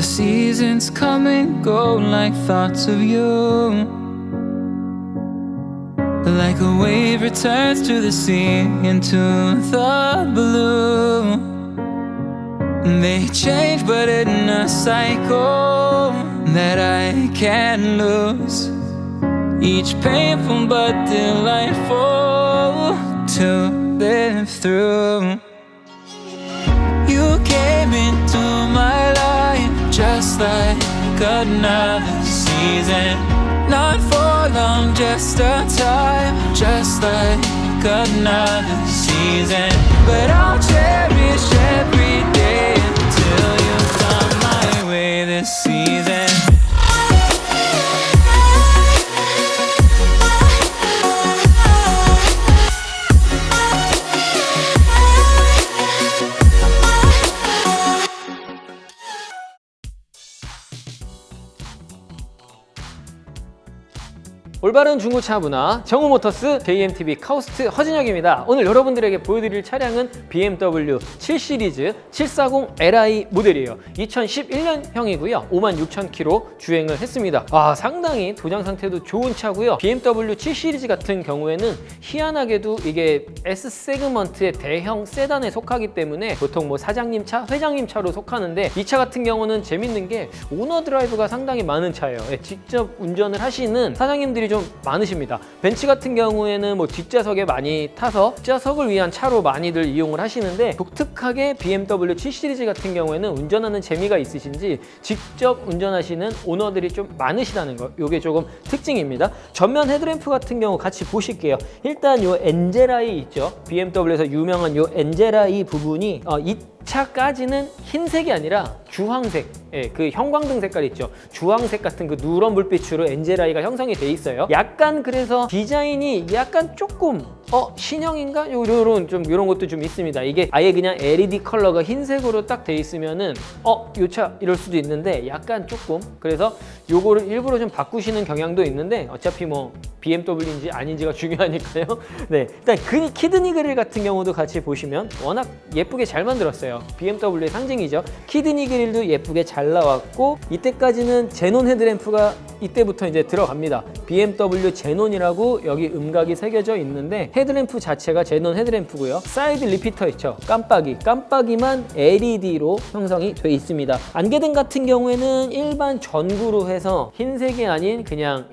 The seasons come and go like thoughts of you. Like a wave returns to the sea into the blue. They change but in a cycle that I can't lose. Each painful but delightful to live through. You came into my life just like another season. Not for long, just a time, just like another season. But I'll cherish every day until you come my way this season. 올바른 중고차 문화 정우모터스 JMTV 카우스트 허진혁입니다. 오늘 여러분들에게 보여드릴 차량은 BMW 7시리즈 740li 모델이에요. 2011년형이고요. 56,000km 주행을 했습니다. 상당히 도장 상태도 좋은 차고요. BMW 7시리즈 같은 경우에는 희한하게도 이게 S 세그먼트의 대형 세단에 속하기 때문에 보통 뭐 사장님 차, 회장님 차로 속하는데 이 차 같은 경우는 재밌는 게 오너 드라이브가 상당히 많은 차예요. 직접 운전을 하시는 사장님들이 좀 많으십니다. 벤츠 같은 경우에는 뭐 뒷좌석에 많이 타서 뒷좌석을 위한 차로 많이들 이용을 하시는데 독특하게 BMW 7시리즈 같은 경우에는 운전하는 재미가 있으신지 직접 운전하시는 오너들이 좀 많으시다는 거, 이게 조금 특징입니다. 전면 헤드램프 같은 경우 같이 보실게요. 일단 요 엔젤아이 있죠. BMW에서 유명한 요 엔젤아이 부분이 이 차까지는 흰색이 아니라 주황색, 그 형광등 색깔 있죠. 주황색 같은 그 누런 불빛으로 엔젤아이가 형성이 돼 있어요. 약간 그래서 디자인이 약간 조금 신형인가? 요런 것도 좀 있습니다. 이게 아예 그냥 LED 컬러가 흰색으로 딱 돼 있으면은 요 차 이럴 수도 있는데 약간 조금 그래서 요거를 일부러 좀 바꾸시는 경향도 있는데 어차피 뭐 BMW인지 아닌지가 중요하니까요. 네, 일단 그 키드니 그릴 같은 경우도 같이 보시면 워낙 예쁘게 잘 만들었어요. BMW의 상징이죠. 키드니 그릴도 예쁘게 잘 나왔고 이때까지는 제논 헤드램프가 이때부터 이제 들어갑니다. BMW 제논이라고 여기 음각이 새겨져 있는데 헤드램프 자체가 제논 헤드램프고요. 사이드 리피터 있죠. 깜빡이만 LED로 형성이 돼 있습니다. 안개등 같은 경우에는 일반 전구로 해서 흰색이 아닌 그냥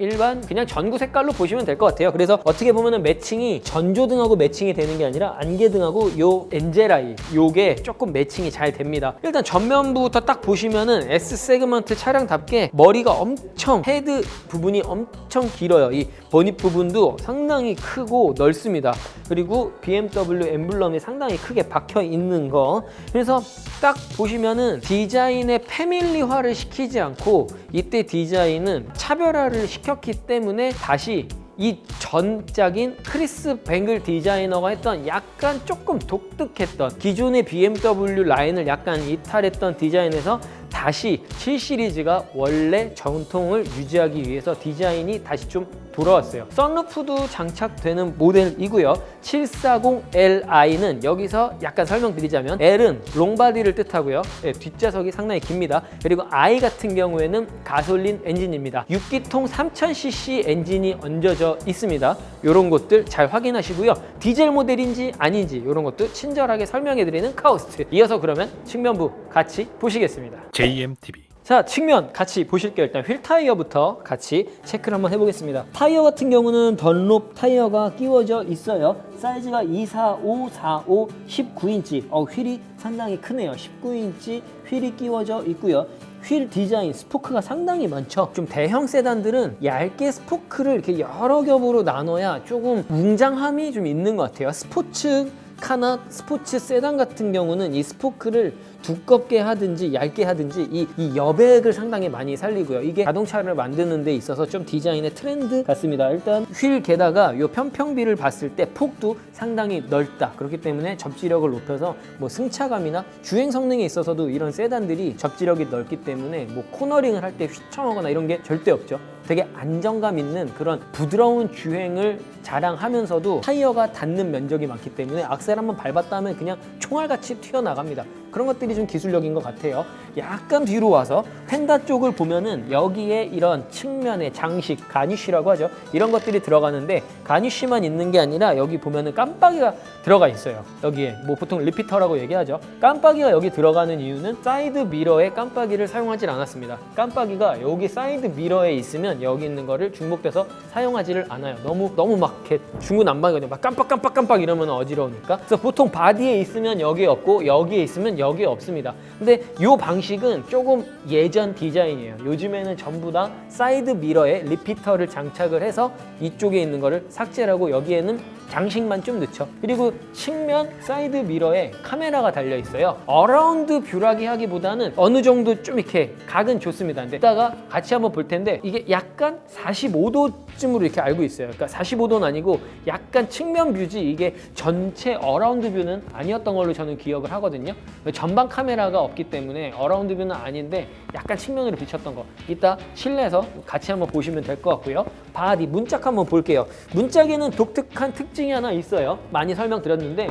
그냥 전구 색깔로 보시면 될 것 같아요. 그래서 어떻게 보면은 매칭이 전조등하고 매칭이 되는 게 아니라 안개등하고 요 엔젤아이 요게 조금 매칭이 잘 됩니다. 일단 전면부터 딱 보시면은 S 세그먼트 차량답게 머리가 엄청 헤드 부분이 엄청 길어요. 이 보닛 부분도 상당히 크고 넓습니다. 그리고 BMW 엠블럼이 상당히 크게 박혀 있는 거. 그래서 딱 보시면은 디자인의 패밀리화를 시키지 않고 이때 디자인은 차별화를 시켰기 때문에 다시 이 전작인 크리스 뱅글 디자이너가 했던 약간 조금 독특했던 기존의 BMW 라인을 약간 이탈했던 디자인에서 다시 7시리즈가 원래 정통을 유지하기 위해서 디자인이 다시 좀 돌아왔어요. 썬루프도 장착되는 모델이고요. 740li는 여기서 약간 설명드리자면 L은 롱바디를 뜻하고요. 뒷좌석이 상당히 깁니다. 그리고 I 같은 경우에는 가솔린 엔진입니다. 6기통 3000cc 엔진이 얹어져 있습니다. 이런 것들 잘 확인하시고요. 디젤 모델인지 아닌지 이런 것도 친절하게 설명해드리는 카우스트. 이어서 그러면 측면부 같이 보시겠습니다. JMTV. 자, 측면 같이 보실게요. 일단 휠 타이어부터 같이 체크를 한번 해보겠습니다. 타이어 같은 경우는 던롭 타이어가 끼워져 있어요. 사이즈가 245, 45, 19인치. 휠이 상당히 크네요. 19인치 휠이 끼워져 있고요. 휠 디자인, 스포크가 상당히 많죠. 좀 대형 세단들은 얇게 스포크를 이렇게 여러 겹으로 나눠야 조금 웅장함이 좀 있는 것 같아요. 스포츠 카나 스포츠 세단 같은 경우는 이 스포크를 두껍게 하든지 얇게 하든지 이 여백을 상당히 많이 살리고요. 이게 자동차를 만드는 데 있어서 좀 디자인의 트렌드 같습니다. 일단 휠 게다가 이 편평비를 봤을 때 폭도 상당히 넓다. 그렇기 때문에 접지력을 높여서 뭐 승차감이나 주행 성능에 있어서도 이런 세단들이 접지력이 넓기 때문에 뭐 코너링을 할 때 휘청하거나 이런 게 절대 없죠. 되게 안정감 있는 그런 부드러운 주행을 자랑하면서도 타이어가 닿는 면적이 많기 때문에 악셀 한번 밟았다 하면 그냥 총알같이 튀어나갑니다. 그런 것들이 좀 기술력인 것 같아요. 약간 뒤로 와서 펜다 쪽을 보면은 여기에 이런 측면에 장식, 가니쉬라고 하죠. 이런 것들이 들어가는데 가니쉬만 있는 게 아니라 여기 보면은 깜빡이가 들어가 있어요. 여기에 뭐 보통 리피터라고 얘기하죠. 깜빡이가 여기 들어가는 이유는 사이드 미러에 깜빡이를 사용하지 않았습니다. 깜빡이가 여기 사이드 미러에 있으면 여기 있는 거를 중복돼서 사용하지를 않아요. 너무 막 이렇게 중구난방이거든요. 막 깜빡 이러면 어지러우니까. 그래서 보통 바디에 있으면 여기에 없고 여기에 있으면 여기에 없습니다. 근데 이 방식은 조금 예전 디자인이에요. 요즘에는 전부 다 사이드 미러에 리피터를 장착을 해서 이쪽에 있는 거를 삭제를 하고 여기에는 장식만 좀 넣죠. 그리고 측면 사이드 미러에 카메라가 달려 있어요. 어라운드 뷰라기 하기보다는 어느 정도 좀 이렇게 각은 좋습니다. 근데 이따가 같이 한번 볼 텐데 이게 약간 45도쯤으로 이렇게 알고 있어요. 그러니까 45도는 아니고 약간 측면 뷰지 이게 전체 어라운드 뷰는 아니었던 걸로 저는 기억을 하거든요. 전방 카메라가 없기 때문에 어라운드 뷰는 아닌데 약간 측면으로 비쳤던 거. 이따 실내에서 같이 한번 보시면 될 것 같고요. 바디 문짝 한번 볼게요. 문짝에는 독특한 특징이 하나 있어요. 많이 설명드렸는데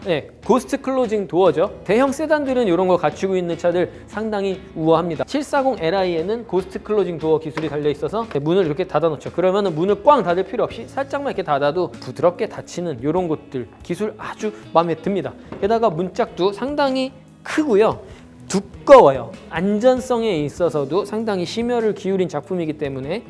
네, 고스트 클로징 도어죠. 대형 세단들은 이런 거 갖추고 있는 차들 상당히 우아합니다. 740li에는 고스트 클로징 도어 기술이 달려 있어서 문을 이렇게 닫아 놓죠. 그러면 문을 꽝 닫을 필요 없이 살짝만 이렇게 닫아도 부드럽게 닫히는 이런 것들 기술 아주 마음에 듭니다. 게다가 문짝도 상당히 크고요. 두꺼워요. 안전성에 있어서도 상당히 심혈을 기울인 작품이기 때문에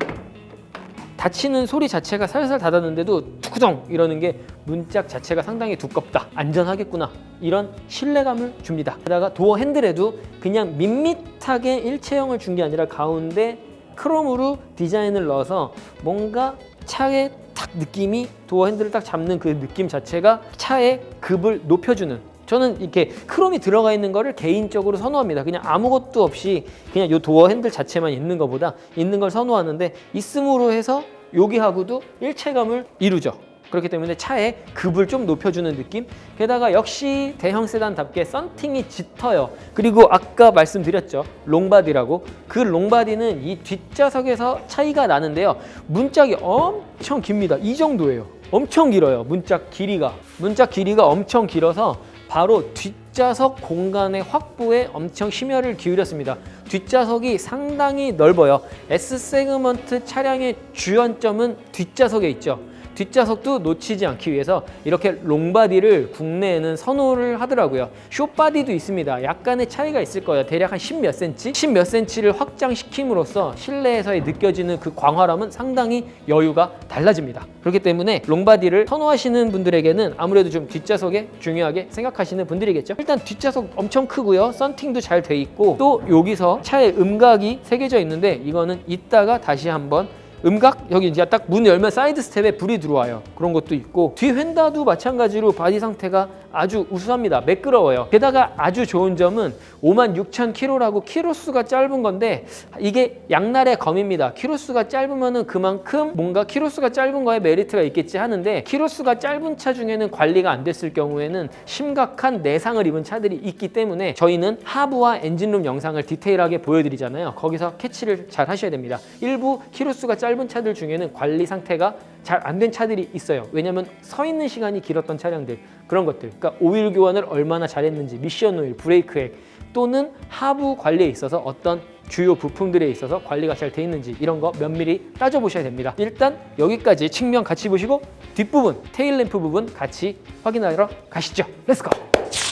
닫히는 소리 자체가 살살 닫았는데도 툭구덩 이러는 게 문짝 자체가 상당히 두껍다. 안전하겠구나. 이런 신뢰감을 줍니다. 게다가 도어 핸들에도 그냥 밋밋하게 일체형을 준 게 아니라 가운데 크롬으로 디자인을 넣어서 뭔가 차의 탁 느낌이 도어 핸들을 딱 잡는 그 느낌 자체가 차의 급을 높여주는 저는 이렇게 크롬이 들어가 있는 거를 개인적으로 선호합니다. 그냥 아무것도 없이 그냥 이 도어 핸들 자체만 있는 것보다 있는 걸 선호하는데 있음으로 해서 여기하고도 일체감을 이루죠. 그렇기 때문에 차의 급을 좀 높여주는 느낌. 게다가 역시 대형 세단답게 썬팅이 짙어요. 그리고 아까 말씀드렸죠. 롱바디라고. 그 롱바디는 이 뒷좌석에서 차이가 나는데요. 문짝이 엄청 깁니다. 이 정도예요. 엄청 길어요. 문짝 길이가 엄청 길어서 바로 뒷좌석 공간의 확보에 엄청 심혈을 기울였습니다. 뒷좌석이 상당히 넓어요. S세그먼트 차량의 주연점은 뒷좌석에 있죠. 뒷좌석도 놓치지 않기 위해서 이렇게 롱바디를 국내에는 선호를 하더라고요. 숏바디도 있습니다. 약간의 차이가 있을 거예요. 대략 한 10몇 cm? 10몇 cm를 확장시킴으로써 실내에서의 느껴지는 그 광활함은 상당히 여유가 달라집니다. 그렇기 때문에 롱바디를 선호하시는 분들에게는 아무래도 좀 뒷좌석에 중요하게 생각하시는 분들이겠죠. 일단 뒷좌석 엄청 크고요. 썬팅도 잘 돼 있고 또 여기서 차에 음각이 새겨져 있는데 이거는 이따가 다시 한번 음각? 여기 이제 딱 문 열면 사이드 스텝에 불이 들어와요. 그런 것도 있고 뒤 휀다도 마찬가지로 바디 상태가 아주 우수합니다. 매끄러워요. 게다가 아주 좋은 점은 56,000km라고 키로수가 짧은 건데 이게 양날의 검입니다. 키로수가 짧으면은 그만큼 뭔가 키로수가 짧은 거에 메리트가 있겠지 하는데 키로수가 짧은 차 중에는 관리가 안 됐을 경우에는 심각한 내상을 입은 차들이 있기 때문에 저희는 하부와 엔진룸 영상을 디테일하게 보여드리잖아요. 거기서 캐치를 잘 하셔야 됩니다. 일부 키로수가 짧은 차들 중에는 관리 상태가 잘 안 된 차들이 있어요. 왜냐하면 서 있는 시간이 길었던 차량들 그런 것들 그러니까 오일 교환을 얼마나 잘했는지 미션 오일, 브레이크 액 또는 하부 관리에 있어서 어떤 주요 부품들에 있어서 관리가 잘 돼 있는지 이런 거 면밀히 따져보셔야 됩니다. 일단 여기까지 측면 같이 보시고 뒷부분 테일램프 부분 같이 확인하러 가시죠. 렛츠고!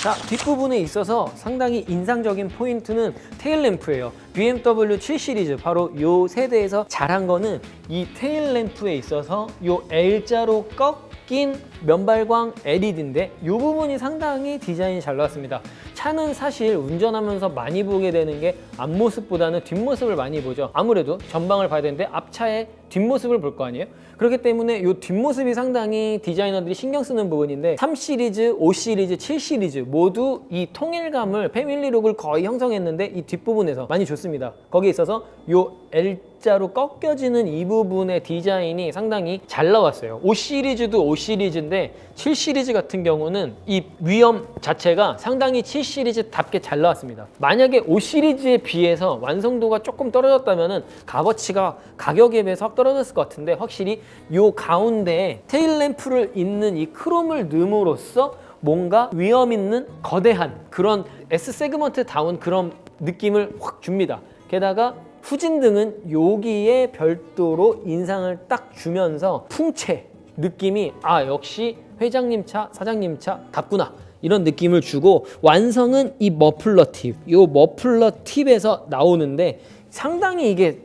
자, 뒷부분에 있어서 상당히 인상적인 포인트는 테일램프예요. BMW 7 시리즈 바로 이 세대에서 잘한 거는 이 테일램프에 있어서 이 L자로 꺾인 면발광 LED인데 이 부분이 상당히 디자인이 잘 나왔습니다. 차는 사실 운전하면서 많이 보게 되는 게 앞모습보다는 뒷모습을 많이 보죠. 아무래도 전방을 봐야 되는데 앞차의 뒷모습을 볼 거 아니에요? 그렇기 때문에 이 뒷모습이 상당히 디자이너들이 신경 쓰는 부분인데 3 시리즈, 5 시리즈, 7 시리즈 모두 이 통일감을 패밀리룩을 거의 형성했는데 이 뒷부분에서 많이 좋습니다. 거기에 있어서 이 L자로 꺾여지는 이 부분의 디자인이 상당히 잘 나왔어요. 5 시리즈도 5 시리즈인데 7 시리즈 같은 경우는 이 위험 자체가 상당히 7 시리즈답게 잘 나왔습니다. 만약에 5 시리즈에 비해서 완성도가 조금 떨어졌다면 값어치가 가격에 비해서 확 떨어졌을 것 같은데 확실히 이 가운데에 테일램프를 있는 이 크롬을 넣음으로써 뭔가 위험 있는 거대한 그런 S 세그먼트다운 그런 느낌을 확 줍니다. 게다가 후진등은 여기에 별도로 인상을 딱 주면서 풍채 느낌이 역시 회장님 차, 사장님 차답구나 이런 느낌을 주고, 완성은 이 머플러 팁, 이 머플러 팁에서 나오는데 상당히 이게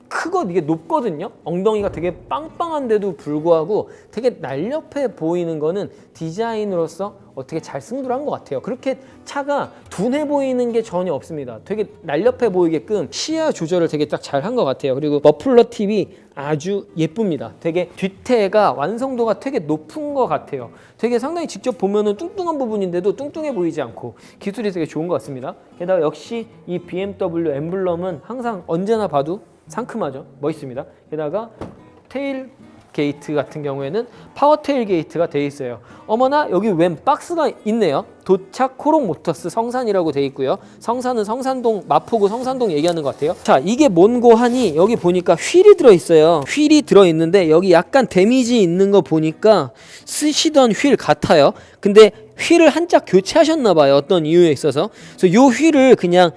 이게 높거든요. 엉덩이가 되게 빵빵한데도 불구하고 되게 날렵해 보이는 거는 디자인으로서 어떻게 잘 승부를 한 것 같아요. 그렇게 차가 둔해 보이는 게 전혀 없습니다. 되게 날렵해 보이게끔 시야 조절을 되게 딱 잘 한 것 같아요. 그리고 머플러 팁이 아주 예쁩니다. 되게 뒤태가 완성도가 되게 높은 것 같아요. 되게 상당히 직접 보면은 뚱뚱한 부분인데도 뚱뚱해 보이지 않고 기술이 되게 좋은 것 같습니다. 게다가 역시 이 BMW 엠블럼은 항상 언제나 봐도 상큼하죠. 멋있습니다. 게다가 테일 게이트 같은 경우에는 파워 테일 게이트가 되어 있어요. 어머나, 여기 웬 박스가 있네요. 도착 코록 모터스 성산이라고 되어 있고요. 성산은 성산동, 마포구 성산동 얘기하는 것 같아요. 자, 이게 뭔고 하니 여기 보니까 휠이 들어있어요. 휠이 들어있는데 여기 약간 데미지 있는 거 보니까 쓰시던 휠 같아요. 근데 휠을 한 짝 교체하셨나 봐요. 어떤 이유에 있어서. 그래서 요 휠을 그냥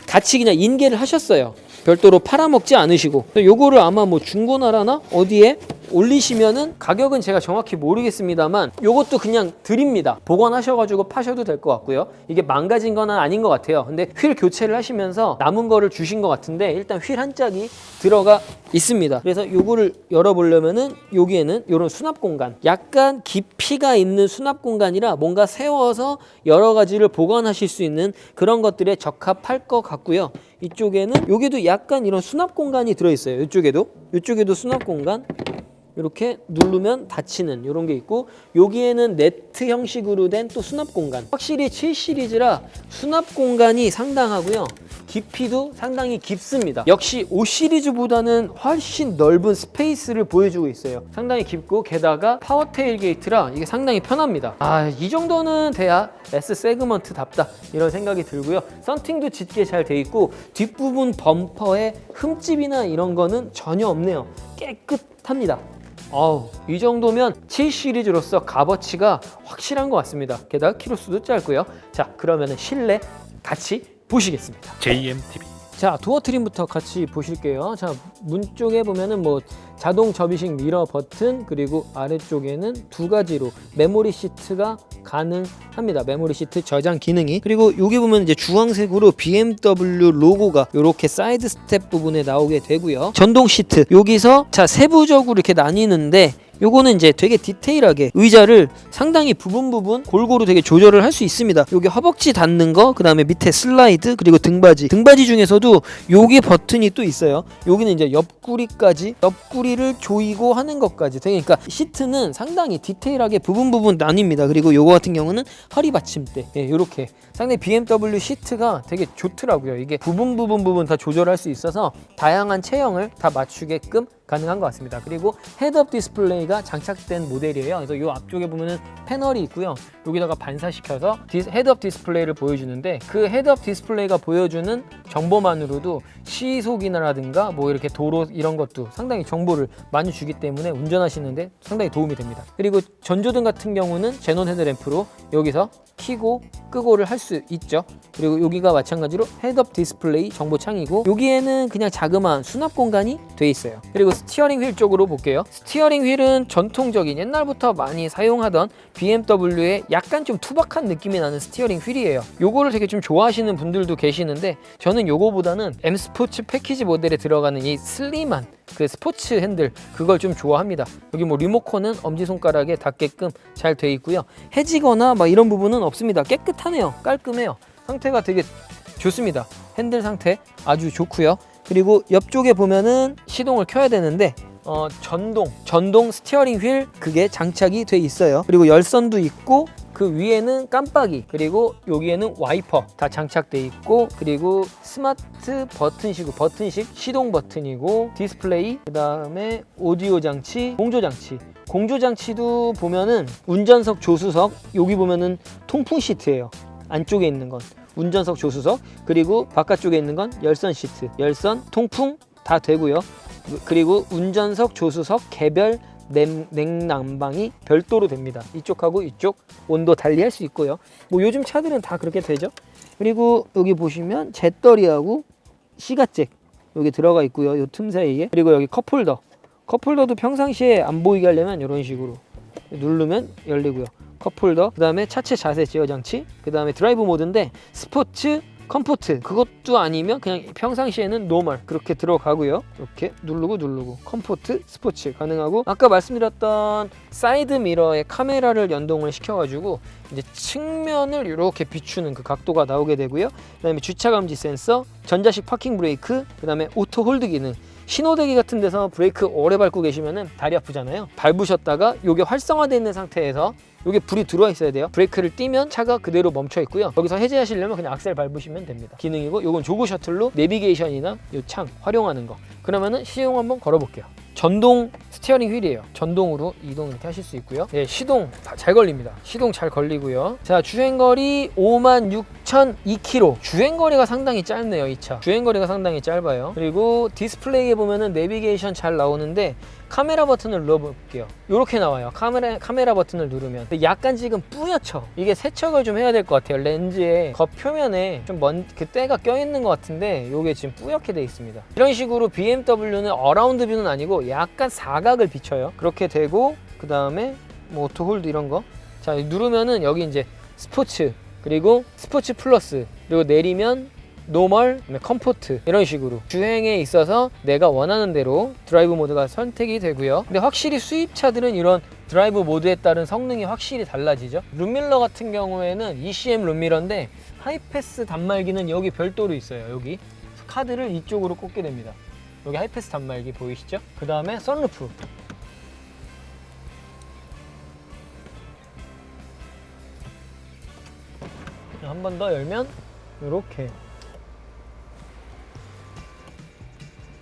같이 그냥 인계를 하셨어요. 별도로 팔아먹지 않으시고. 요거를 아마 뭐 중고나라나 어디에 올리시면은, 가격은 제가 정확히 모르겠습니다만 요것도 그냥 드립니다. 보관하셔가지고 파셔도 될 것 같고요. 이게 망가진 건 아닌 것 같아요. 근데 휠 교체를 하시면서 남은 거를 주신 것 같은데 일단 휠 한 짝이 들어가 있습니다. 그래서 요거를 열어보려면은 여기에는 요런 수납 공간, 약간 깊이가 있는 수납 공간이라 뭔가 세워서 여러 가지를 보관하실 수 있는 그런 것들에 적합할 것 같고요. 이쪽에는 여기도 약간 이런 수납 공간이 들어있어요. 이쪽에도 수납 공간, 이렇게 누르면 닫히는 이런 게 있고, 여기에는 네트 형식으로 된 또 수납 공간. 확실히 7 시리즈라 수납 공간이 상당하고요. 깊이도 상당히 깊습니다. 역시 5 시리즈보다는 훨씬 넓은 스페이스를 보여주고 있어요. 상당히 깊고, 게다가 파워 테일 게이트라 이게 상당히 편합니다. 이 정도는 돼야 S 세그먼트답다 이런 생각이 들고요. 썬팅도 짙게 잘 돼 있고, 뒷부분 범퍼에 흠집이나 이런 거는 전혀 없네요. 깨끗합니다. 이 정도면 7 시리즈로서 값어치가 확실한 것 같습니다. 게다가 키로수도 짧고요. 자, 그러면 실내 같이 보시겠습니다. JMTV. 자, 도어 트림부터 같이 보실게요. 자, 문 쪽에 보면은 뭐 자동 접이식 미러 버튼, 그리고 아래쪽에는 두 가지로 메모리 시트가 가능합니다. 메모리 시트 저장 기능이. 그리고 여기 보면 이제 주황색으로 BMW 로고가 이렇게 사이드 스텝 부분에 나오게 되고요. 전동 시트, 여기서 자 세부적으로 이렇게 나뉘는데 요거는 이제 되게 디테일하게 의자를 상당히 부분 골고루 되게 조절을 할 수 있습니다. 여기 허벅지 닿는 거, 그 다음에 밑에 슬라이드, 그리고 등받이 중에서도 여기 버튼이 또 있어요. 여기는 이제 옆구리를 조이고 하는 것까지 되게, 그러니까 시트는 상당히 디테일하게 부분 나뉩니다. 그리고 요거 같은 경우는 허리 받침대, 이렇게 상당히 BMW 시트가 되게 좋더라고요. 이게 부분 다 조절할 수 있어서 다양한 체형을 다 맞추게끔 가능한 것 같습니다. 그리고 헤드업 디스플레이가 장착된 모델이에요. 그래서 이 앞쪽에 보면은 패널이 있고요. 여기다가 반사시켜서 헤드업 디스플레이를 보여주는데, 그 헤드업 디스플레이가 보여주는 정보만으로도 시속이라든가 뭐 이렇게 도로 이런 것도 상당히 정보를 많이 주기 때문에 운전하시는데 상당히 도움이 됩니다. 그리고 전조등 같은 경우는 제논 헤드램프로 여기서 켜고 끄고를 할 수 있죠. 그리고 여기가 마찬가지로 헤드업 디스플레이 정보창이고, 여기에는 그냥 자그마한 수납 공간이 돼 있어요. 그리고 스티어링 휠 쪽으로 볼게요. 스티어링 휠은 전통적인 옛날부터 많이 사용하던 BMW의 약간 좀 투박한 느낌이 나는 스티어링 휠이에요. 요거를 되게 좀 좋아하시는 분들도 계시는데, 저는 요거보다는 M 스포츠 패키지 모델에 들어가는 이 슬림한 그 스포츠 핸들, 그걸 좀 좋아합니다. 여기 뭐 리모컨은 엄지손가락에 닿게끔 잘 돼 있고요. 해지거나 막 이런 부분은 없습니다. 깨끗하네요. 깔끔해요. 상태가 되게 좋습니다. 핸들 상태 아주 좋고요. 그리고 옆쪽에 보면은 시동을 켜야 되는데 전동 스티어링 휠 그게 장착이 돼 있어요. 그리고 열선도 있고, 그 위에는 깜빡이, 그리고 여기에는 와이퍼 다 장착돼 있고, 그리고 스마트 버튼식 시동 버튼이고, 디스플레이, 그 다음에 오디오 장치, 공조 장치도 보면은 운전석, 조수석, 여기 보면은 통풍 시트예요. 안쪽에 있는 건 운전석, 조수석, 그리고 바깥쪽에 있는 건 열선 시트, 열선, 통풍 다 되고요. 그리고 운전석, 조수석 개별 냉난방이 별도로 됩니다. 이쪽하고 이쪽 온도 달리 할 수 있고요. 뭐 요즘 차들은 다 그렇게 되죠. 그리고 여기 보시면 잿더리하고 시가잭 여기 들어가 있고요. 요 틈 사이에. 그리고 여기 컵홀더도 평상시에 안 보이게 하려면 이런 식으로 누르면 열리고요. 컵홀더, 그 다음에 차체 자세 제어 장치, 그 다음에 드라이브 모드인데 스포츠, 컴포트, 그것도 아니면 그냥 평상시에는 노멀 그렇게 들어가고요. 이렇게 누르고 컴포트, 스포츠 가능하고, 아까 말씀드렸던 사이드 미러에 카메라를 연동을 시켜가지고 이제 측면을 이렇게 비추는 그 각도가 나오게 되고요. 그 다음에 주차 감지 센서, 전자식 파킹 브레이크, 그 다음에 오토 홀드 기능. 신호대기 같은 데서 브레이크 오래 밟고 계시면은 다리 아프잖아요. 밟으셨다가 이게 활성화되어 있는 상태에서 이게 불이 들어와 있어야 돼요. 브레이크를 띄면 차가 그대로 멈춰 있고요. 여기서 해제하시려면 그냥 악셀 밟으시면 됩니다. 기능이고, 요건 조그 셔틀로 내비게이션이나 요 창 활용하는 거. 그러면은 시동 한번 걸어 볼게요. 전동 스티어링 휠이에요. 전동으로 이동 이렇게 하실 수 있고요. 네, 시동 잘 걸립니다. 시동 잘 걸리고요. 자, 주행거리 56,002km. 주행거리가 상당히 짧네요, 이 차. 주행거리가 상당히 짧아요. 그리고 디스플레이에 보면은 내비게이션 잘 나오는데 카메라 버튼을 눌러볼게요. 이렇게 나와요. 카메라 버튼을 누르면 약간 지금 뿌옇죠. 이게 세척을 좀 해야 될 것 같아요. 렌즈의 겉표면에 좀 그 때가 껴있는 것 같은데 이게 지금 뿌옇게 돼 있습니다. 이런 식으로 BMW는 어라운드 뷰는 아니고 약간 사각을 비춰요. 그렇게 되고, 그 다음에 뭐 오토 홀드 이런 거. 자, 누르면은 여기 이제 스포츠, 그리고 스포츠 플러스, 그리고 내리면 노멀, 컴포트, 이런 식으로 주행에 있어서 내가 원하는 대로 드라이브 모드가 선택이 되고요. 근데 확실히 수입차들은 이런 드라이브 모드에 따른 성능이 확실히 달라지죠. 룸밀러 같은 경우에는 ECM 룸밀러인데 하이패스 단말기는 여기 별도로 있어요. 여기 카드를 이쪽으로 꽂게 됩니다. 여기 하이패스 단말기 보이시죠? 그 다음에 선루프. 한 번 더 열면 이렇게.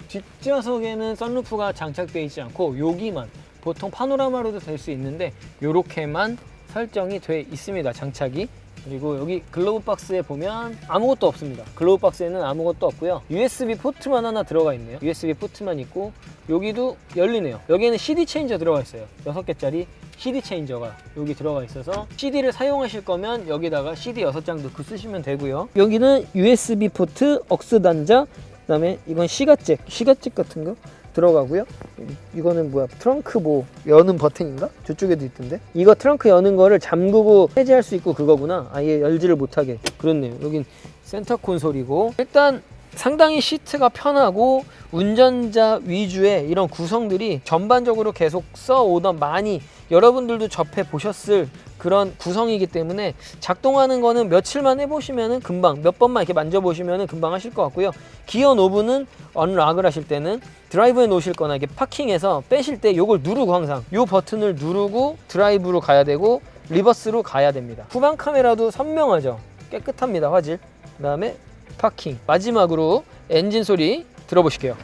뒷좌석에는 선루프가 장착되어 있지 않고 여기만, 보통 파노라마로도 될 수 있는데 이렇게만 설정이 돼 있습니다, 장착이. 그리고 여기 글로브 박스에 보면 아무것도 없습니다. 글로브 박스에는 아무것도 없고요. USB 포트만 하나 들어가 있네요. USB 포트만 있고, 여기도 열리네요. 여기에는 CD 체인저 들어가 있어요. 6개짜리 CD 체인저가 여기 들어가 있어서 CD를 사용하실 거면 여기다가 CD 6장 넣고 쓰시면 되고요. 여기는 USB 포트, 억스 단자, 그 다음에 이건 시가잭 같은 거 들어가고요. 이거는 뭐야, 트렁크 뭐 여는 버튼인가? 저쪽에도 있던데. 이거 트렁크 여는 거를 잠그고 해제할 수 있고 그거구나. 아예 열지를 못하게. 그렇네요. 여긴 센터 콘솔이고, 일단 상당히 시트가 편하고 운전자 위주의 이런 구성들이 전반적으로 계속 써오던, 많이 여러분들도 접해 보셨을 그런 구성이기 때문에 작동하는 거는 며칠만 해보시면은 금방, 몇 번만 이렇게 만져보시면은 금방 하실 것 같고요. 기어 노브는 언락을 하실 때는 드라이브에 놓으실 거나 이렇게 파킹해서 빼실 때 요걸 누르고, 항상 요 버튼을 누르고 드라이브로 가야 되고 리버스로 가야 됩니다. 후방 카메라도 선명하죠. 깨끗합니다, 화질. 그 다음에 파킹. 마지막으로 엔진 소리 들어보실게요.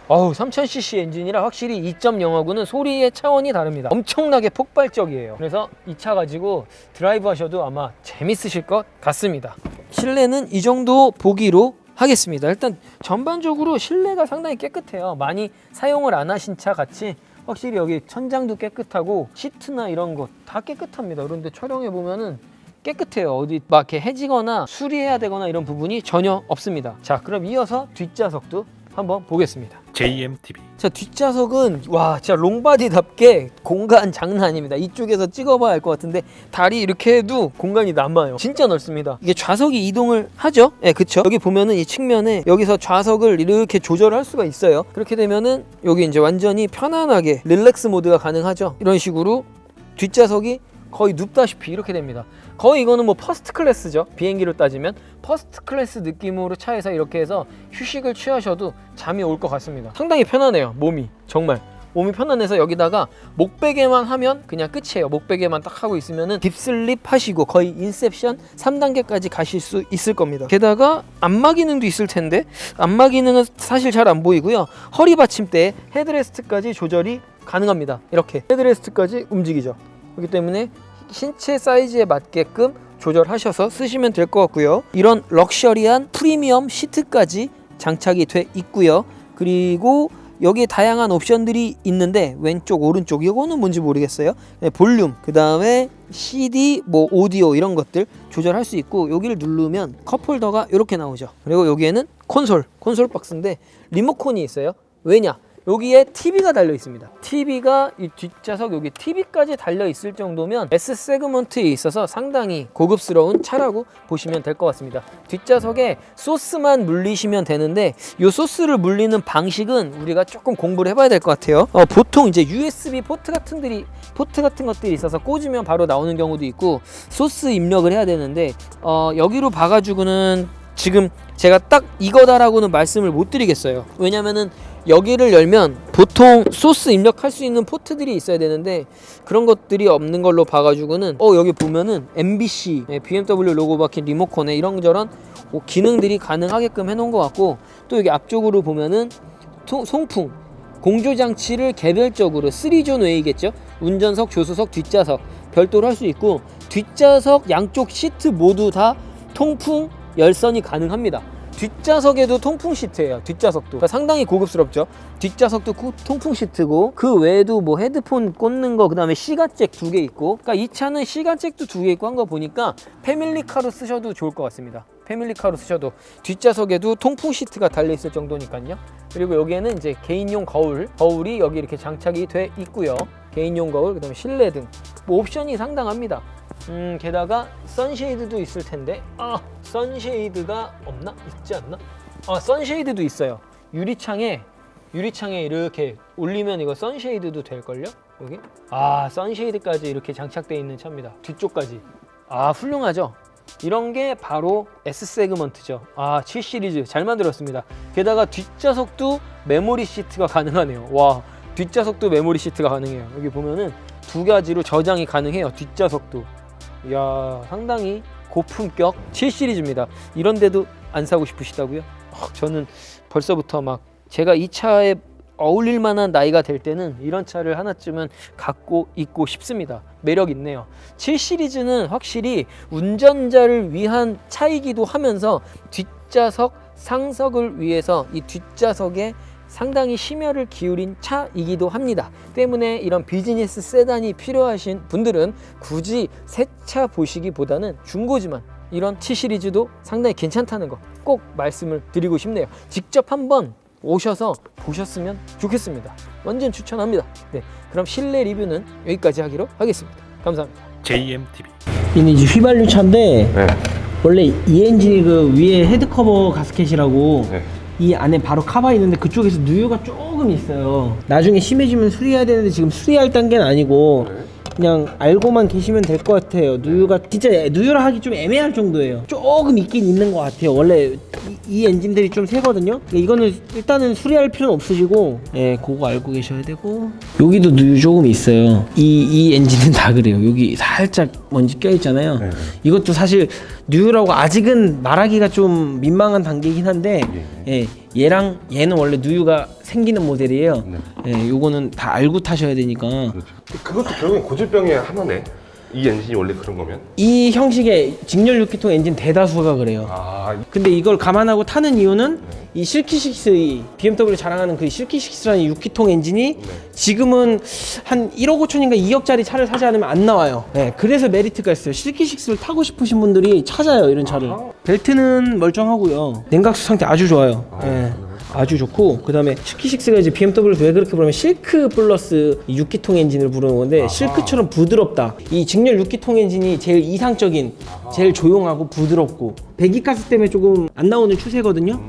어우, 3000cc 엔진이라 확실히 2.0하고는 소리의 차원이 다릅니다. 엄청나게 폭발적이에요. 그래서 이 차 가지고 드라이브 하셔도 아마 재밌으실 것 같습니다. 실내는 이 정도 보기로 하겠습니다. 일단 전반적으로 실내가 상당히 깨끗해요. 많이 사용을 안 하신 차 같이 확실히 여기 천장도 깨끗하고 시트나 이런 거 다 깨끗합니다. 그런데 촬영해 보면은 깨끗해요. 어디 막 이렇게 해지거나 수리해야 되거나 이런 부분이 전혀 없습니다. 자, 그럼 이어서 뒷좌석도 한번 보겠습니다. JMTV. 자, 뒷좌석은 와, 진짜 롱바디답게 공간 장난 아닙니다. 이쪽에서 찍어봐야 할 것 같은데 다리 이렇게 해도 공간이 남아요. 진짜 넓습니다. 이게 좌석이 이동을 하죠? 예, 그쵸? 여기 보면은 이 측면에 여기서 좌석을 이렇게 조절할 수가 있어요. 그렇게 되면은 여기 이제 완전히 편안하게 릴렉스 모드가 가능하죠. 이런 식으로 뒷좌석이 거의 눕다시피 이렇게 됩니다. 거의 이거는 뭐 퍼스트 클래스죠. 비행기로 따지면 퍼스트 클래스 느낌으로 차에서 이렇게 해서 휴식을 취하셔도 잠이 올 것 같습니다. 상당히 편하네요. 몸이 정말 몸이 편안해서 여기다가 목베개만 하면 그냥 끝이에요. 목베개만 딱 하고 있으면은 딥슬립 하시고 거의 인셉션 3단계까지 가실 수 있을 겁니다. 게다가 안마 기능도 있을 텐데 안마 기능은 사실 잘 안 보이고요. 허리 받침대에 헤드레스트까지 조절이 가능합니다. 이렇게 헤드레스트까지 움직이죠. 그렇기 때문에 신체 사이즈에 맞게끔 조절하셔서 쓰시면 될 것 같고요. 이런 럭셔리한 프리미엄 시트까지 장착이 돼 있고요. 그리고 여기에 다양한 옵션들이 있는데 왼쪽 오른쪽 이거는 뭔지 모르겠어요. 네, 볼륨 그 다음에 CD 뭐 오디오 이런 것들 조절할 수 있고 여기를 누르면 컵홀더가 이렇게 나오죠. 그리고 여기에는 콘솔 박스인데 리모컨이 있어요. 왜냐? 여기에 TV가 달려 있습니다. TV가 이 뒷좌석 여기 TV까지 달려 있을 정도면 S 세그먼트에 있어서 상당히 고급스러운 차라고 보시면 될 것 같습니다. 뒷좌석에 소스만 물리시면 되는데 이 소스를 물리는 방식은 우리가 조금 공부를 해봐야 될 것 같아요. 보통 이제 USB 포트 같은 것들이 있어서 꽂으면 바로 나오는 경우도 있고 소스 입력을 해야 되는데 여기로 봐가지고는 지금 제가 딱 이거다라고는 말씀을 못 드리겠어요. 왜냐면은 여기를 열면 보통 소스 입력할 수 있는 포트들이 있어야 되는데 그런 것들이 없는 걸로 봐가지고는 여기 보면은 MBC BMW 로고 박힌 리모컨에 이런저런 기능들이 가능하게끔 해놓은 것 같고 또 여기 앞쪽으로 보면은 송풍 공조장치를 개별적으로 3존 웨이겠죠. 운전석, 조수석, 뒷좌석 별도로 할 수 있고 뒷좌석 양쪽 시트 모두 다 통풍 열선이 가능합니다. 뒷좌석에도 통풍 시트예요. 뒷좌석도 그러니까 상당히 고급스럽죠. 뒷좌석도 통풍 시트고 그 외에도 뭐 헤드폰 꽂는 거 그다음에 시가잭 2개 있고 그러니까 이 차는 시가잭도 2개 있고 한 거 보니까 패밀리카로 쓰셔도 좋을 것 같습니다. 패밀리카로 쓰셔도 뒷좌석에도 통풍 시트가 달려 있을 정도니까요. 그리고 여기에는 이제 개인용 거울이 여기 이렇게 장착이 돼 있고요. 개인용 거울 그다음에 실내등 뭐 옵션이 상당합니다. 게다가 선쉐이드도 있을 텐데 선쉐이드가 없나? 있지 않나? 선쉐이드도 있어요. 유리창에 이렇게 올리면 이거 선쉐이드도 될걸요? 여기? 선쉐이드까지 이렇게 장착되어 있는 차입니다. 뒤쪽까지. 훌륭하죠? 이런 게 바로 S 세그먼트죠. 7 시리즈 잘 만들었습니다. 게다가 뒷좌석도 메모리 시트가 가능하네요. 와, 뒷좌석도 메모리 시트가 가능해요. 여기 보면은 두 가지로 저장이 가능해요. 뒷좌석도. 이야, 상당히 고품격 7 시리즈입니다. 이런데도 안 사고 싶으시다고요? 저는 벌써부터 막 제가 이 차에 어울릴 만한 나이가 될 때는 이런 차를 하나쯤은 갖고 있고 싶습니다. 매력 있네요. 7 시리즈는 확실히 운전자를 위한 차이기도 하면서 뒷좌석 상석을 위해서 이 뒷좌석에 상당히 심혈을 기울인 차이기도 합니다. 때문에 이런 비즈니스 세단이 필요하신 분들은 굳이 새 차 보시기보다는 중고지만 이런 7 시리즈도 상당히 괜찮다는 거 꼭 말씀을 드리고 싶네요. 직접 한번 오셔서 보셨으면 좋겠습니다. 완전 추천합니다. 네, 그럼 실내 리뷰는 여기까지 하기로 하겠습니다. 감사합니다. JMTV. 얘는 이제 휘발유 차인데 원래 이 엔진이 그 위에 헤드커버 가스켓이라고 이 안에 바로 카바 있는데 그쪽에서 누유가 조금 있어요. 나중에 심해지면 수리해야 되는데 지금 수리할 단계는 아니고 그냥 알고만 계시면 될 것 같아요. 누유가 진짜 누유라 하기 좀 애매할 정도예요. 조금 있긴 있는 것 같아요. 원래 이 엔진들이 좀 세거든요. 이거는 일단은 수리할 필요는 없으시고 그거 알고 계셔야 되고 여기도 누유 조금 있어요. 이 엔진은 다 그래요. 여기 살짝 먼지 껴있잖아요. 이것도 사실 누유라고 아직은 말하기가 좀 민망한 단계이긴 한데 얘랑 얘는 원래 누유가 생기는 모델이에요. 요거는 다 알고 타셔야 되니까. 그렇죠. 그것도 결국엔 고질병의 하나네. 이 엔진이 원래 그런 거면? 이 형식의 직렬 6기통 엔진 대다수가 그래요. 근데 이걸 감안하고 타는 이유는 이 실키6, BMW 자랑하는 그 실키6라는 6기통 엔진이 지금은 한 1억 5천인가 2억짜리 차를 사지 않으면 안 나와요. 그래서 메리트가 있어요. 실키6를 타고 싶으신 분들이 찾아요, 이런 차를. 벨트는 멀쩡하고요. 냉각수 상태 아주 좋아요. 아주 좋고, 그 다음에 실키6가 이제 BMW를 왜 그렇게 부르면 실크 플러스 6기통 엔진을 부르는 건데 실크처럼 부드럽다. 이 직렬 6기통 엔진이 제일 이상적인, 제일 조용하고 부드럽고 배기가스 때문에 조금 안 나오는 추세거든요.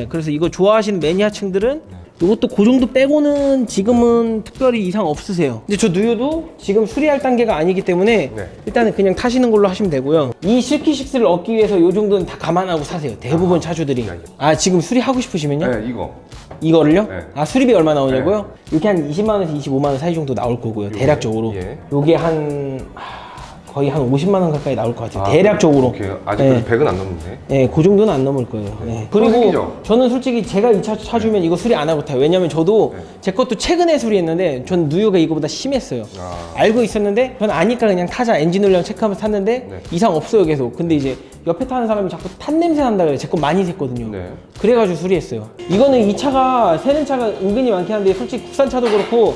그래서 이거 좋아하시는 매니아층들은 이것도 그 정도 빼고는 지금은 특별히 이상 없으세요. 근데 저 누유도 지금 수리할 단계가 아니기 때문에 일단은 그냥 타시는 걸로 하시면 되고요. 이 실키6를 얻기 위해서 이 정도는 다 감안하고 사세요. 대부분 차주들이. 지금 수리하고 싶으시면요? 네, 이거를요? 수리비 얼마 나오냐고요? 이렇게 한 20만 원에서 25만 원 사이 정도 나올 거고요. 대략적으로. 요게 한 거의 한 50만 원 가까이 나올 것 같아요. 대략적으로. 오케이. 아직 네. 100은 안 넘는데. 네, 그 정도는 안 넘을 거예요. 네. 그리고 생기죠? 저는 솔직히 제가 이 차 사주면 이거 수리 안 하고 타요. 왜냐면 저도 제 것도 최근에 수리했는데 전 누유가 이거보다 심했어요. 알고 있었는데 전 아니까 그냥 타자 엔진 올량 체크하면서 탔는데 이상 없어요 계속. 근데 이제 옆에 타는 사람이 자꾸 탄 냄새 난다 그래요. 제 거 많이 샜거든요. 네. 그래가지고 수리했어요. 이거는 이 차가 새는 차가 은근히 많긴 한데 솔직히 국산 차도 그렇고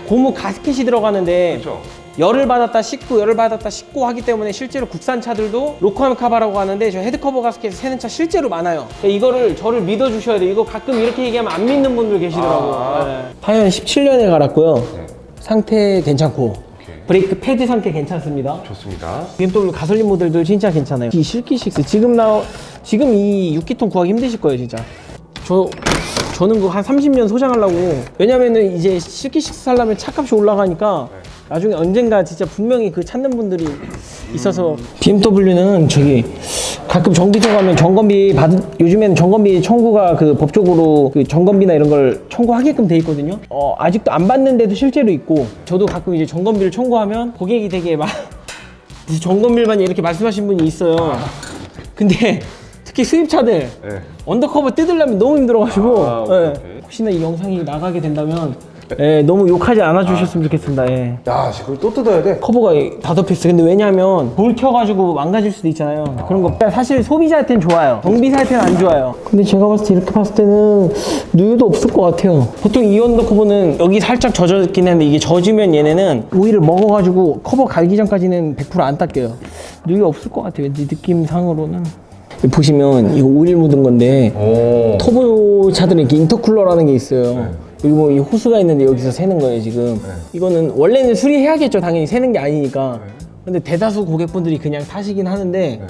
고무 가스켓이 들어가는데 그렇죠. 열을 받았다 씻고 열을 받았다 씻고 하기 때문에 실제로 국산 차들도 로컬 카바라고 하는데 저 헤드커버 가스켓이 새는 차 실제로 많아요. 그러니까 이거를 저를 믿어주셔야 돼요. 이거 가끔 이렇게 얘기하면 안 믿는 분들 계시더라고요. 네. 타이어는 17년에 갈았고요. 네. 상태 괜찮고 오케이. 브레이크 패드 상태 괜찮습니다. 좋습니다. BMW 가솔린 모델들 진짜 괜찮아요. 이 실키6 지금 이 6기통 구하기 힘드실 거예요 진짜. 저는 그거 한 30년 소장하려고. 왜냐면은 이제 실키6 살려면 차값이 올라가니까 나중에 언젠가 진짜 분명히 그 찾는 분들이 있어서. BMW는 저기 가끔 정비소 가면 요즘에는 점검비 청구가 그 법적으로 그 점검비나 이런 걸 청구하게끔 돼 있거든요. 아직도 안 받는데도 실제로 있고, 저도 가끔 이제 점검비를 청구하면 고객이 되게 막 무슨 점검비만 이렇게 말씀하신 분이 있어요. 근데 특히 수입차들 네. 언더커버 뜯으려면 너무 힘들어가지고 오케이. 혹시나 이 영상이 나가게 된다면 너무 욕하지 않아 주셨으면 좋겠습니다. 예. 야, 그걸 또 뜯어야 돼? 커버가 다 덮였어. 근데 왜냐면 불 켜가지고 망가질 수도 있잖아요. 그런 거 사실 소비자한테는 좋아요. 정비사한테는 안 좋아요. 근데 제가 봤을 때 이렇게 봤을 때는 누유도 없을 것 같아요. 보통 이 언더커버는 여기 살짝 젖었긴 했는데 이게 젖으면 얘네는 오일을 먹어가지고 커버 갈기 전까지는 100% 안 닦여요. 누유 없을 것 같아요. 왠지 느낌상으로는. 보시면 이거 오일 묻은 건데 터보 차들은 이렇게 인터쿨러라는 게 있어요. 여기 뭐 이 호스가 있는데 여기서 새는 거예요 지금. 이거는 원래는 수리해야겠죠 당연히 새는 게 아니니까. 근데 대다수 고객분들이 그냥 타시긴 하는데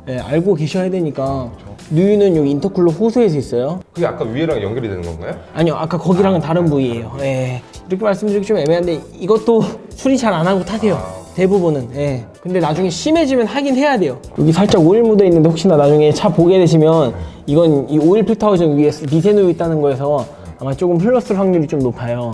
알고 계셔야 되니까. 누유는 여기 인터쿨러 호스에서 있어요. 그게 아까 위에랑 연결이 되는 건가요? 아니요, 아까 거기랑은 다른 부위예요. 이렇게 말씀드리기 좀 애매한데 이것도 수리 잘 안 하고 타세요. 대부분은. 근데 나중에 심해지면 하긴 해야 돼요. 여기 살짝 오일 묻어 있는데 혹시나 나중에 차 보게 되시면 이건 이 오일 필터 호정 위에 미세누유 있다는 거에서 아마 조금 흘렀을 확률이 좀 높아요.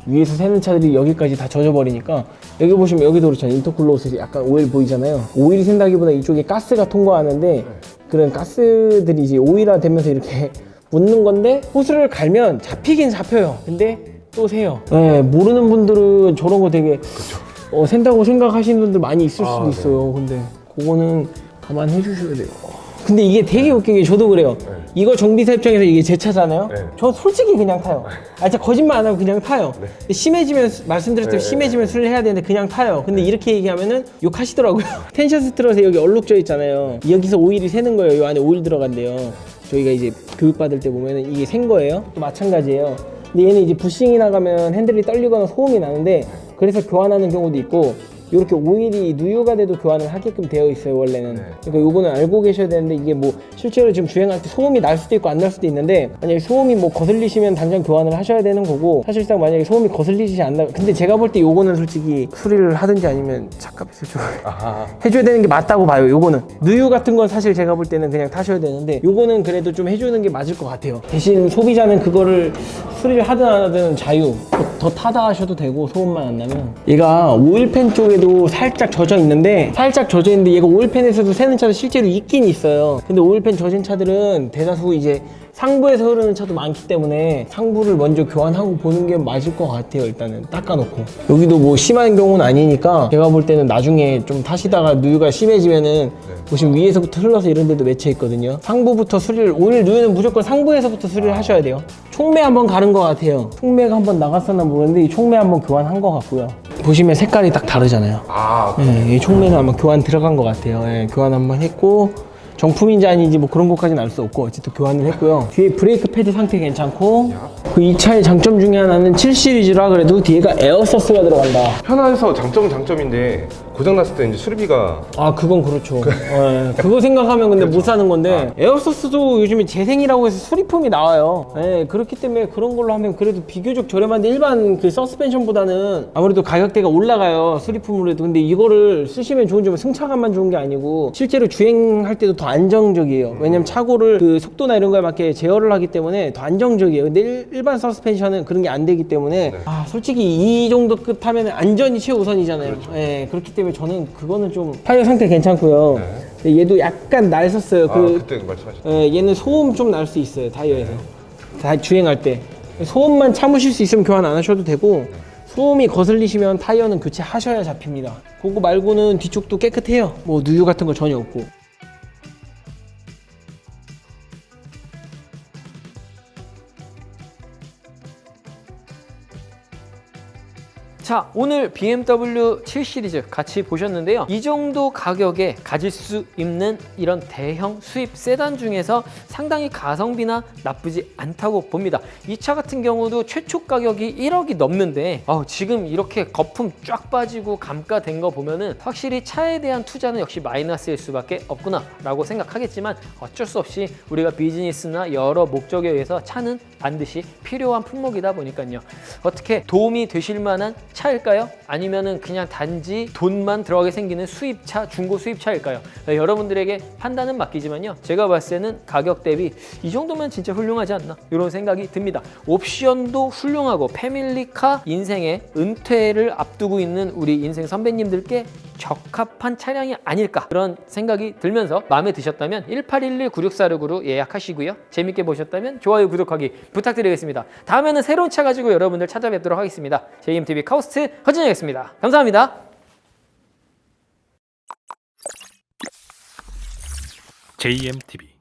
위에서 새는 차들이 여기까지 다 젖어버리니까. 여기 보시면 여기도 그렇잖아요. 인터쿨러 옷에 약간 오일 보이잖아요. 오일이 샌다기보다 이쪽에 가스가 통과하는데 그런 가스들이 이제 오일화 되면서 이렇게 묻는 건데 호스를 갈면 잡히긴 잡혀요. 근데 또 새요. 모르는 분들은 저런 거 되게 샌다고 생각하시는 분들 많이 있을 수도 있어요. 근데 그거는 감안해 주셔야 돼요. 근데 이게 되게 웃긴 게 저도 그래요. 이거 정비사 입장에서 이게 제 차잖아요. 저 솔직히 그냥 타요. 진짜 거짓말 안 하고 그냥 타요. 근데 심해지면 말씀드렸듯이 심해지면 수리를 해야 되는데 그냥 타요. 근데 이렇게 얘기하면은 욕하시더라고요. 텐션 스트럿에 여기 얼룩져 있잖아요. 여기서 오일이 새는 거예요. 이 안에 오일 들어간대요. 저희가 이제 교육받을 때 보면은 이게 샌 거예요. 또 마찬가지예요. 근데 얘는 이제 부싱이 나가면 핸들이 떨리거나 소음이 나는데 그래서 교환하는 경우도 있고, 이렇게 오일이 누유가 돼도 교환을 하게끔 되어 있어요 원래는. 그러니까 요거는 알고 계셔야 되는데, 이게 뭐 실제로 지금 주행할 때 소음이 날 수도 있고 안 날 수도 있는데, 만약에 소음이 뭐 거슬리시면 당장 교환을 하셔야 되는 거고, 사실상 만약에 소음이 거슬리지 않나. 근데 제가 볼 때 요거는 솔직히 수리를 하든지 아니면 차값에서 좀 해줘야 되는 게 맞다고 봐요. 요거는 누유 같은 건 사실 제가 볼 때는 그냥 타셔야 되는데, 요거는 그래도 좀 해주는 게 맞을 것 같아요. 대신 소비자는 그거를 수리를 하든 안 하든 자유, 더 타다 하셔도 되고 소음만 안 나면. 얘가 오일팬 쪽에도 살짝 젖어 있는데, 얘가 오일팬에서도 새는 차도 실제로 있긴 있어요. 근데 오일팬 젖은 차들은 대다수 이제 상부에서 흐르는 차도 많기 때문에 상부를 먼저 교환하고 보는 게 맞을 것 같아요. 일단은 닦아놓고. 여기도 뭐 심한 경우는 아니니까 제가 볼 때는 나중에 좀 타시다가 누유가 심해지면은 보시면 위에서부터 흘러서 이런 데도 맺혀 있거든요. 상부부터 수리를, 오일 누유는 무조건 상부에서부터 수리를 하셔야 돼요. 총매 한번 가른 것 같아요. 총매가 한번 나갔었나 모르겠는데 이 총매 한번 교환한 것 같고요. 보시면 색깔이 딱 다르잖아요. 이 총매는 아마 교환 들어간 것 같아요. 교환 한번 했고, 정품인지 아닌지 뭐 그런 것까지는 알 수 없고 어쨌든 교환을 했고요. 뒤에 브레이크 패드 상태 괜찮고, 그 이 차의 장점 중에 하나는 7 시리즈라 그래도 뒤에가 에어서스가 들어간다. 편해서 장점인데 고장났을 때 이제 수리비가. 그건 그렇죠. 그거 생각하면 근데 못 사는 건데, 에어서스도 요즘에 재생이라고 해서 수리품이 나와요. 그렇기 때문에 그런 걸로 하면 그래도 비교적 저렴한데, 일반 그 서스펜션보다는 아무래도 가격대가 올라가요 수리품으로 해도. 근데 이거를 쓰시면 좋은 점은 승차감만 좋은 게 아니고 실제로 주행할 때도 더 안정적이에요. 왜냐면 차고를 그 속도나 이런 거에 맞게 제어를 하기 때문에 더 안정적이에요. 근데 일반 서스펜션은 그런 게 안 되기 때문에 솔직히 이 정도 급 타면 안전이 최우선이잖아요. 그렇죠. 예, 그렇기 때문에 저는 그거는 좀 타이어 상태 괜찮고요. 근데 얘도 약간 날 썼어요. 그때 말씀하셨죠. 얘는 소음 좀 날 수 있어요. 타이어에서 다 주행할 때 소음만 참으실 수 있으면 교환 안 하셔도 되고 소음이 거슬리시면 타이어는 교체하셔야 잡힙니다. 그거 말고는 뒤쪽도 깨끗해요. 뭐 누유 같은 거 전혀 없고. 자, 오늘 BMW 7 시리즈 같이 보셨는데요. 이 정도 가격에 가질 수 있는 이런 대형 수입 세단 중에서 상당히 가성비나 나쁘지 않다고 봅니다. 이 차 같은 경우도 최초 가격이 1억이 넘는데 지금 이렇게 거품 쫙 빠지고 감가된 거 보면은 확실히 차에 대한 투자는 역시 마이너스일 수밖에 없구나 라고 생각하겠지만 어쩔 수 없이 우리가 비즈니스나 여러 목적에 의해서 차는 반드시 필요한 품목이다 보니까요. 어떻게 도움이 되실 만한 차일까요? 아니면은 그냥 단지 돈만 들어가게 생기는 수입차, 중고 수입차일까요? 여러분들에게 판단은 맡기지만요. 제가 봤을 때는 가격 대비 이 정도면 진짜 훌륭하지 않나? 이런 생각이 듭니다. 옵션도 훌륭하고 패밀리카 인생의 은퇴를 앞두고 있는 우리 인생 선배님들께 적합한 차량이 아닐까 그런 생각이 들면서 마음에 드셨다면 1811-9646으로 예약하시고요. 재밌게 보셨다면 좋아요, 구독하기 부탁드리겠습니다. 다음에는 새로운 차 가지고 여러분들 찾아뵙도록 하겠습니다. JMTV 카우스트 허진영이었습니다. 감사합니다. JMTV